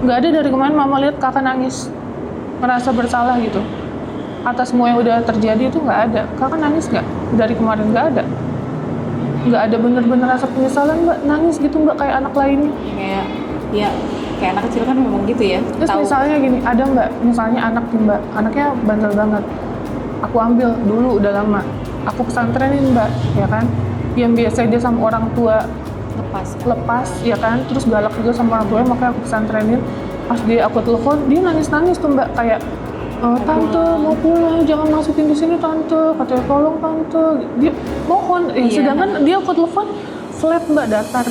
Nggak ada dari kemarin mama lihat kakak nangis, merasa bersalah gitu. Atas semua yang udah terjadi itu nggak ada. Kakak nangis nggak? Dari kemarin nggak ada. Nggak ada bener-bener rasa penyesalan mbak, nangis gitu mbak kayak anak lainnya. Kayak anak kecil kan memang gitu ya. Terus misalnya gini, ada mbak, misalnya anak nih mbak, anaknya bandel banget. Aku ambil dulu udah lama, aku pesantrenin mbak, ya kan. Yang biasa dia sama orang tua lepas ya kan, terus galak juga sama orang tuanya, makanya aku pesantrenin. Pas aku telepon, dia nangis tuh mbak, kayak tante mau pulang, jangan masukin di sini tante, katanya tolong tante, dia mohon. Sedangkan dia aku telepon flat mbak, datar.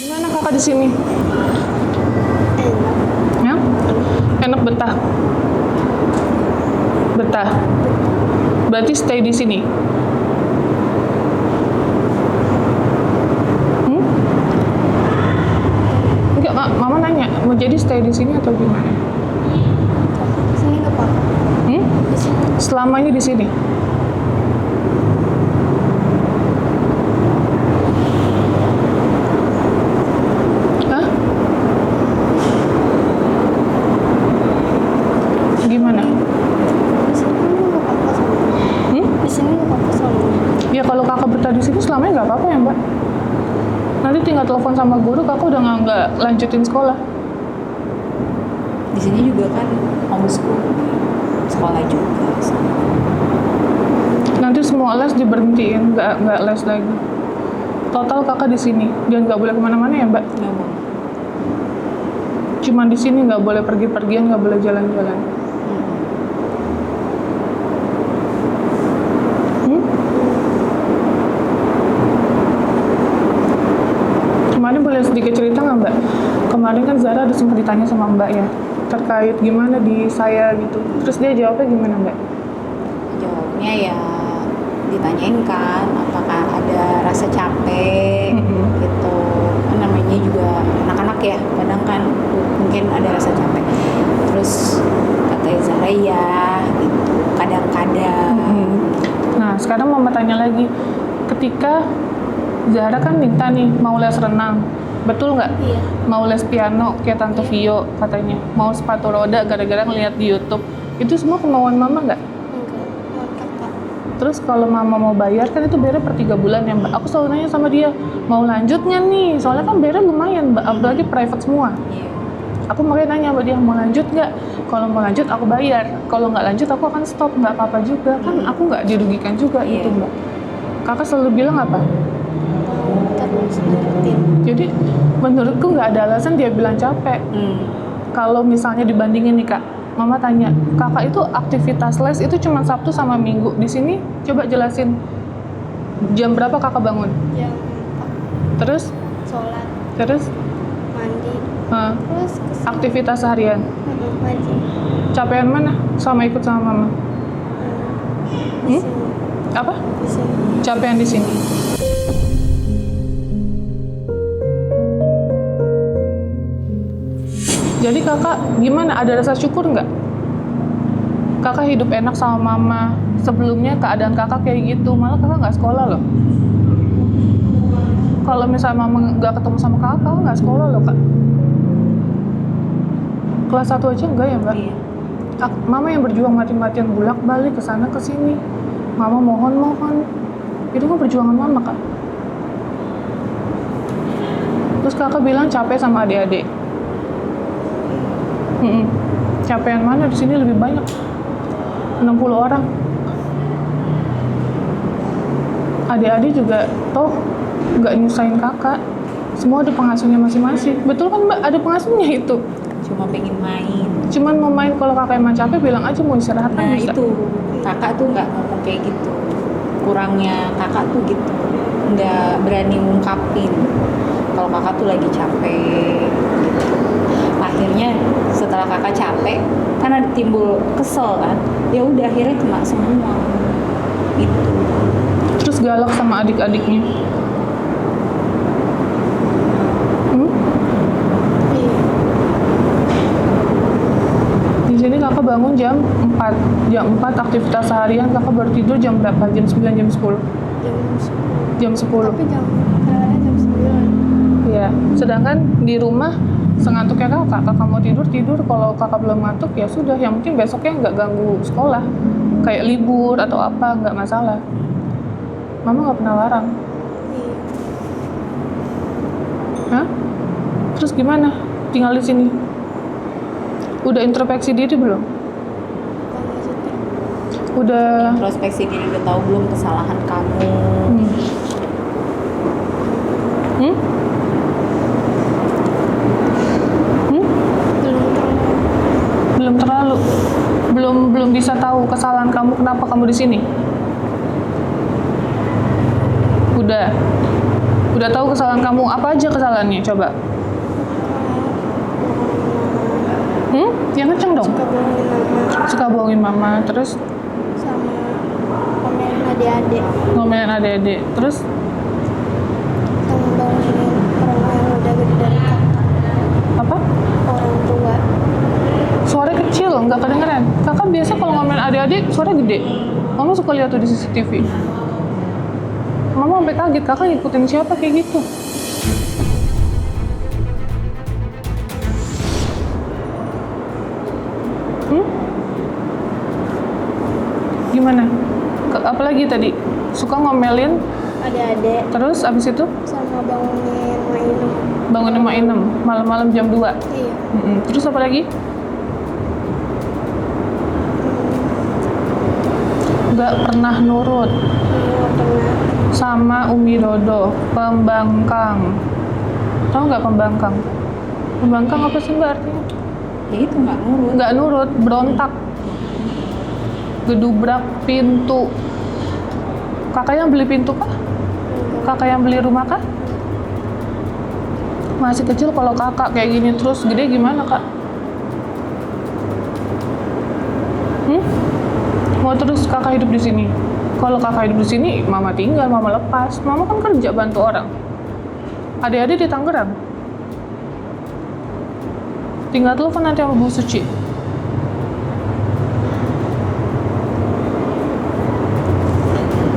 Gimana kakak di sini? Ya? Enak betah? Betah. Berarti stay di sini. Enggak, mama nanya, mau jadi stay di sini atau gimana? Di sini nggak apa-apa. Di sini. Selamanya di sini. Gimana? Di sini nggak apa-apa sama. Di sini nggak apa-apa sama. Ya kalau kakak betah di sini selamanya nggak apa-apa ya mbak. Nanti tinggal telepon sama guru, kakak udah nggak lanjutin sekolah. Di sini juga kan homeschool, sekolah juga. Nanti semua les diberhentiin, nggak les lagi. Total kakak di sini, dan nggak boleh kemana-mana ya mbak. Nggak mau. Cuman di sini nggak boleh pergi-pergian, nggak boleh jalan-jalan. Kemarin boleh sedikit cerita nggak mbak? Kemarin kan Zara ada sempat ditanya sama mbak ya, terkait gimana di saya gitu. Terus dia jawabnya gimana mbak? Jawabnya ya ditanyain kan apakah ada rasa capek gitu. Kan namanya juga anak-anak ya, kadang kan mungkin ada rasa capek. Terus kata Zara ya gitu, kadang-kadang. Nah sekarang mama tanya lagi, ketika Zahra kan minta nih mau les renang, betul nggak? Iya. Mau les piano kayak Tante Vio katanya, mau sepatu roda gara-gara ngeliat di YouTube, itu semua kemauan mama nggak? Enggak. Mau kakak. Terus kalau mama mau bayar kan itu bayarnya per 3 bulan ya mbak. Aku selalu nanya sama dia, mau lanjut nggak nih? Soalnya kan bayarnya lumayan mbak, apalagi private semua. Iya. Aku makanya nanya sama dia, mau lanjut nggak? Kalau mau lanjut aku bayar, kalau nggak lanjut aku akan stop, nggak apa-apa juga. Kan aku nggak dirugikan juga gitu mbak. Kakak selalu bilang apa? Terus lanjutin. Jadi menurutku nggak ada alasan dia bilang capek. Kalau misalnya dibandingin nih kak, mama tanya, kakak itu aktivitas les itu cuma Sabtu sama Minggu. Di sini coba jelasin jam berapa kakak bangun? Jam 4. Terus? Sholat. Terus? Mandi. Hah, Terus kesini. aktivitas harian. Ngaji. Capean mana? Sama ikut sama mama? Di sini. Apa? Di sini. Capean di sini. Jadi kakak gimana? Ada rasa syukur nggak? Kakak hidup enak sama mama. Sebelumnya keadaan kakak kayak gitu, malah kakak nggak sekolah loh. Kalau misalnya mama nggak ketemu sama kakak nggak sekolah loh kak. Kelas 1 aja enggak ya mbak? Iya. Mama yang berjuang mati-matian bolak-balik ke sana ke sini. Mama mohon-mohon. Itu kan perjuangan mama kak. Terus kakak bilang capek sama adik-adik. Capean mana? Di sini lebih banyak, 60 orang. Adik-adik juga toh nggak nyusahin kakak, semua ada pengasuhnya masing-masing. Betul kan mbak? Ada pengasuhnya itu. Cuma pengen main. Cuman mau main, kalau kakak emang capek bilang aja mau istirahat kan Nah bisa. itu kakak tuh nggak ngomong kayak gitu. Kurangnya kakak tuh gitu, nggak berani ngungkapin kalau kakak tuh lagi capek gitu. akhirnya setelah kakak capek kan ada timbul kesel kan, ya udah akhirnya kena semua itu. Terus galak sama adik-adiknya. Iya. Di sini kakak bangun jam 4. Jam 4 aktivitas seharian kakak baru tidur jam berapa? Jam 9, jam 10? Jam 10. Jam 10. Tapi kadang-kadang jam 9. Iya. Sedangkan di rumah sengantuknya kakak mau tidur, kalau kakak belum ngantuk ya sudah, yang penting besoknya nggak ganggu sekolah. Kayak libur atau apa, nggak masalah. Mama nggak pernah larang. Iya. Hah? Terus gimana? Tinggal di sini? Udah introspeksi diri belum? Apa maksudnya? Udah. Introspeksi diri, udah tahu belum kesalahan kamu? Hmm? Hmm? Belum terlalu. Belum bisa tahu kesalahan kamu, kenapa kamu di sini? Udah tahu kesalahan kamu, apa aja kesalahannya coba? Yang kenceng dong. Suka bohongin mama. Suka bohongin mama, terus Sama ngomelin adik-adik. ngomelin adik-adik, terus Sama bohongin orang yang udah gede dari kakak. apa? Orang tua. Suara kecil, nggak kedengeran. Kakak biasa kalau ngomelin adik-adik suara gede. Mama suka lihat tuh di CCTV. Mama sampai kaget, kakak ngikutin siapa kayak gitu? Gimana? Apalagi tadi? Suka ngomelin, Adik-adik. terus abis itu Sama bangunin mainan. bangun emak inem, malam-malam jam 2. Iya. Terus apa lagi? Nggak pernah nurut Iya pernah. sama Umi Dodo, pembangkang. Tahu nggak pembangkang? Pembangkang apa sih mbak artinya? Ya itu nggak nurut. Nggak nurut, berontak, gedubrak pintu. Kakak yang beli pintu kah? Kakak yang beli rumah kah? Masih kecil kalau kakak kayak gini terus, gede gimana kak? Mau terus kakak hidup di sini? Kalau kakak hidup di sini, mama tinggal, mama lepas. Mama kan kerja bantu orang. Adik-adik di Tangerang. Tinggal telepon nanti sama Bu Suci.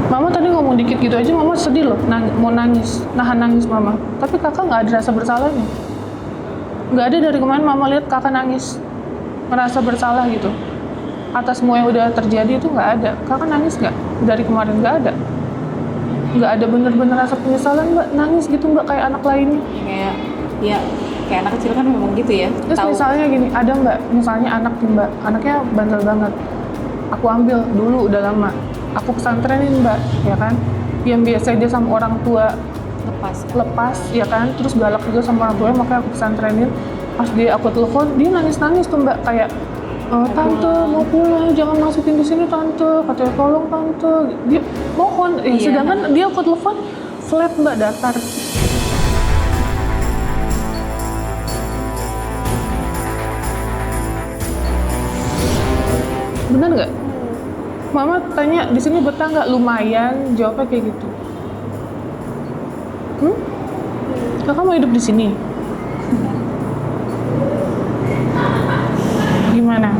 Mama tadi ngomong dikit gitu aja, mama sedih loh, mau nangis, nahan nangis mama. Tapi kakak nggak ada rasa bersalahnya. Nggak ada dari kemarin mama lihat kakak nangis, ngerasa bersalah gitu. Atas semua yang udah terjadi itu nggak ada. Kakak nangis nggak? Dari kemarin nggak ada. Nggak ada bener-bener rasa penyesalan mbak, nangis gitu mbak kayak anak lainnya. Kayak anak kecil kan memang gitu ya. Terus misalnya gini, ada mbak, misalnya anak nih mbak, anaknya bandel banget. Aku ambil dulu udah lama. Aku pesantrenin mbak, ya kan? Yang biasa dia sama orang tua lepas, ya kan? Terus galak juga sama orang tuanya, makanya aku pesantrenin. Pas aku telepon, dia nangis-nangis tuh mbak, kayak tante mau pulang, jangan masukin di sini tante, katanya tolong tante. Dia mohon, sedangkan dia aku telepon flat mbak, datar. Bener nggak? Mama tanya di sini betah nggak? Lumayan, jawabnya kayak gitu. Kakak mau hidup di sini? Gimana?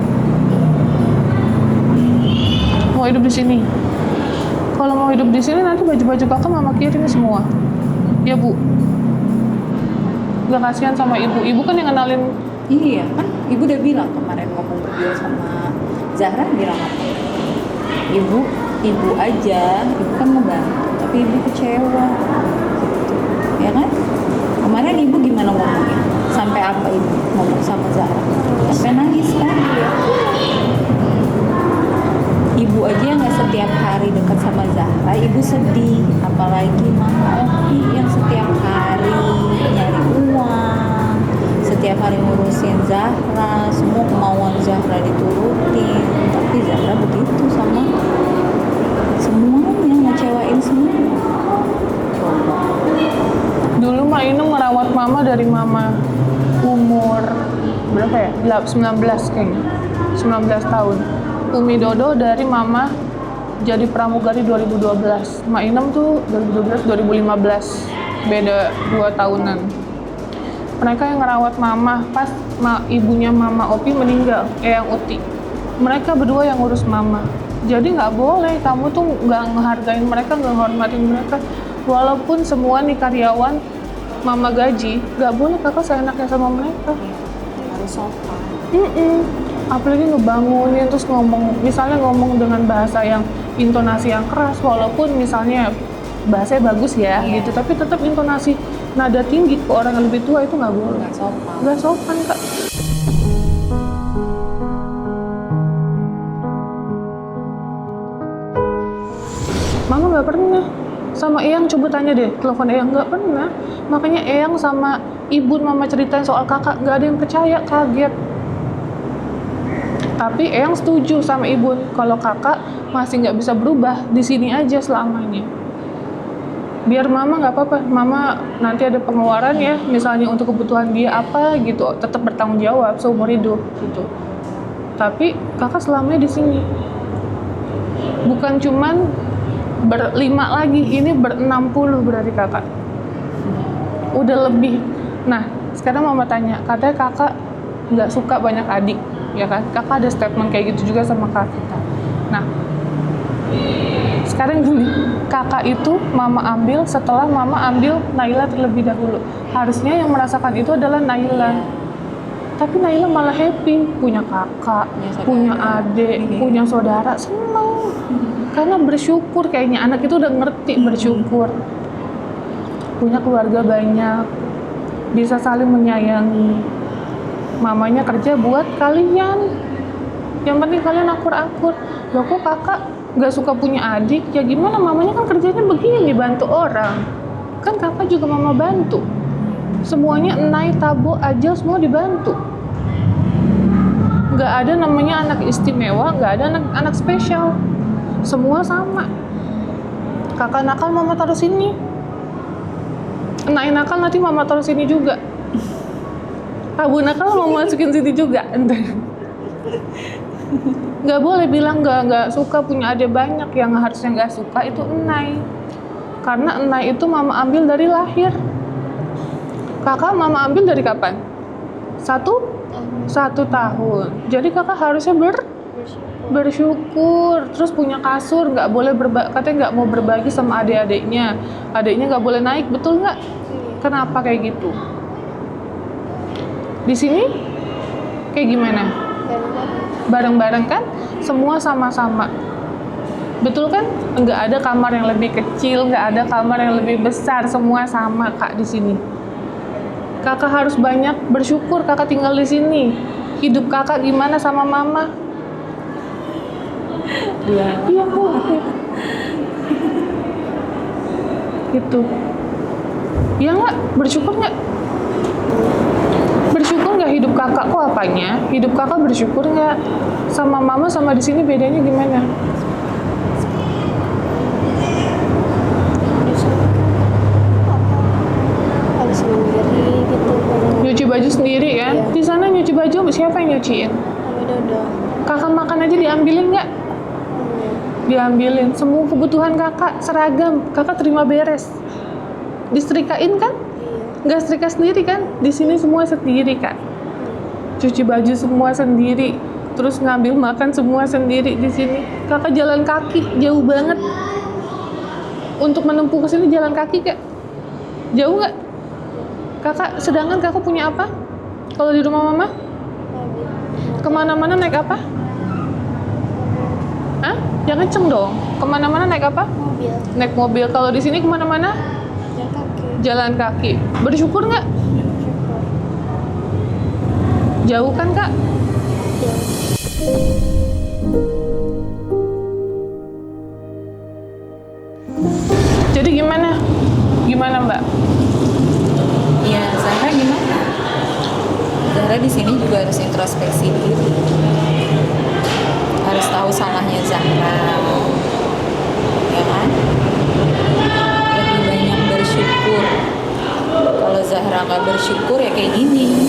Mau hidup di sini? Kalau mau hidup di sini nanti baju-baju kakak mama kirim semua. Ya bu. Gak kasihan sama ibu. Ibu kan yang kenalin. Iya kan, ibu udah bilang kemarin ngomong berdua sama Zahra, bilang apa? Ibu aja, ibu kan ngebantu, tapi ibu kecewa, gitu. Ya kan? Kemarin ibu gimana ngomongnya? Sampai apa ibu ngomong sama Zahra? Sampai nangis kan? Ibu aja nggak setiap hari dekat sama Zahra, ibu sedih. Apalagi mama Oki yang setiap hari nyari uang, setiap hari ngurusin Zahra, semua kemauan Zahra diturutin. Tapi Zahra begitu sama semuanya, ngecewain semua. Dulu Mak Inem ngerawat mama dari mama umur 19 kayaknya. 19 tahun. Umi Dodo dari mama jadi pramugari 2012. Mak Inem tuh 2012 2015. Beda 2 tahunan. Mereka yang ngerawat mama pas ibunya mama Opi meninggal, Eyang Uti. Mereka berdua yang ngurus mama. Jadi nggak boleh kamu tuh nggak ngehargain mereka, nggak ngehormatin mereka. Walaupun semua nih karyawan mama gaji, nggak boleh kakak seenaknya sama mereka. Harus sopan. Apalagi ngebangunin terus misalnya ngomong dengan bahasa yang intonasi yang keras, walaupun misalnya bahasanya bagus ya gitu, tapi tetap intonasi nada tinggi ke orang yang lebih tua itu nggak boleh. Nggak sopan kak. Mama nggak pernah sama Eyang, coba tanya deh, telepon Eyang, nggak pernah. Makanya Eyang sama ibu mama ceritain soal kakak, nggak ada yang percaya, kaget. Tapi Eyang setuju sama ibu kalau kakak masih nggak bisa berubah, di sini aja selamanya. Biar mama nggak apa-apa, mama nanti ada pengeluaran ya, misalnya untuk kebutuhan dia apa gitu, tetap bertanggung jawab seumur hidup gitu. Tapi kakak selamanya di sini. Bukan cuman berlima lagi, ini ber-60 berarti kakak. Udah lebih. Nah, sekarang mama tanya, katanya kakak nggak suka banyak adik, ya kan? Kakak ada statement kayak gitu juga sama kakak kita. Nah, sekarang gini, kakak itu mama ambil setelah mama ambil Naila terlebih dahulu. Harusnya yang merasakan itu adalah Naila. Tapi Naila malah happy, punya kakak, punya adik, punya saudara, seneng. Karena bersyukur kayaknya, anak itu udah ngerti bersyukur. Punya keluarga banyak, bisa saling menyayangi. Mamanya kerja buat kalian. Yang penting kalian akur-akur. Loh kok kakak gak suka punya adik? Ya gimana, mamanya kan kerjanya begini, bantu orang. Kan kakak juga mama bantu. Semuanya Enai, Tabo, Ajel semua dibantu. Gak ada namanya anak istimewa, gak ada anak spesial. Semua sama. Kakak nakal mama taruh sini. Enai nakal nanti mama taruh sini juga. Abu nakal mau masukin sini juga. Gak boleh bilang gak suka punya adik banyak. Yang harusnya gak suka itu Enai. Karena Enai itu mama ambil dari lahir. Kakak mama ambil dari kapan? 1 tahun. Jadi kakak harusnya bersyukur. Terus punya kasur, nggak boleh katanya nggak mau berbagi sama adik-adiknya. Adiknya nggak boleh naik, betul nggak? Kenapa kayak gitu? Di sini kayak gimana? Bareng-bareng kan? Semua sama-sama. Betul kan? Nggak ada kamar yang lebih kecil, nggak ada kamar yang lebih besar. Semua sama kak di sini. Kakak harus banyak bersyukur kakak tinggal di sini. Hidup kakak gimana sama mama? Iya bu. Gitu. Iya nggak? Bersyukur nggak? Bersyukur nggak hidup kakak? Kok apanya? Hidup kakak bersyukur nggak? Sama mama sama di sini bedanya gimana? Nyuci baju sendiri kan? Di sana nyuci baju siapa yang nyuciin? Kakak makan aja diambilin nggak? Diambilin. Semua kebutuhan kakak seragam, kakak terima beres. Disetrikain kan? Nggak setrika sendiri kan? Di sini semua sendiri kan? Cuci baju semua sendiri, terus ngambil makan semua sendiri di sini. Kakak jalan kaki jauh banget. Untuk menempuh ke sini jalan kaki kak? Jauh nggak? Kakak, sedangkan kakak punya apa? Kalau di rumah mama? Kemana-mana naik apa? Hah? Jangan kenceng dong. Kemana-mana naik apa? Mobil. Naik mobil. Kalau di sini kemana-mana? Jalan kaki. Jalan kaki. Bersyukur nggak? Jauh kan kak? Jadi gimana? Gimana mbak? Ya, Zahra gimana? Zahra di sini juga harus introspeksi diri. Harus tahu salahnya Zahra. Ya kan? Lebih banyak bersyukur. Kalau Zahra nggak bersyukur ya kayak gini.